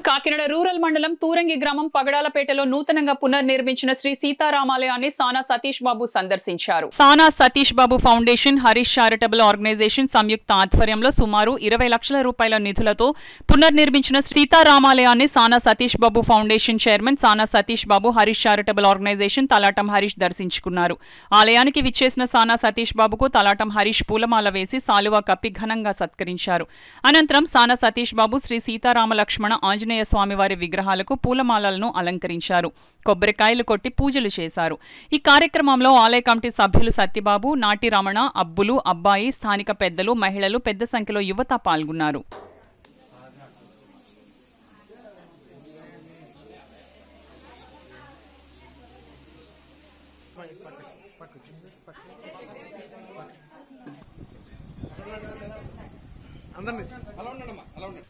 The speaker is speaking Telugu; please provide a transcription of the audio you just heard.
కాకినాడ రూరల్ మండలం తూరంగి గ్రామం పగడాలపేటలో నూతనంగా పునర్నిర్మించిన శ్రీ సీతారామాలయాన్ని సానా సతీష్ బాబు సందర్శించారు. సానా Satish Babu foundation, Harish charitable organisation సంయుక్త ఆధ్వర్యంలో సుమారు 20 లక్షల రూపాయల నిధులతో పునర్నిర్మించిన సీతారామాలయాన్ని సానా సతీష్ బాబు ఫౌండేషన్ చైర్మన్ సానా సతీష్ బాబు, హరీష్ చారిటబుల్ ఆర్గనైజేషన్ తలాటం హరీష్ దర్శించుకున్నారు. ఆలయానికి విచ్చేసిన సానా సతీష్ బాబుకు తలాటం హరీష్ పూలమాల వేసి సాలువా కప్పి ఘనంగా సత్కరించారు. అనంతరం సానా సతీష్ బాబు శ్రీ సీతారామ లక్ష్మణ ఆంజనేయ స్వామివారి విగ్రహాలకు పూలమాలలను అలంకరించారు. కొబ్బరికాయలు కొట్టి పూజలు చేశారు. ఈ కార్యక్రమంలో ఆలయ కమిటీ సభ్యులు సత్యబాబు, నాటి రమణ, అబ్బులు, అబ్బాయి, స్థానిక పెద్దలు, మహిళలు పెద్ద సంఖ్యలో యువత పాల్గొన్నారు. అందరినీ అలా ఉండండి.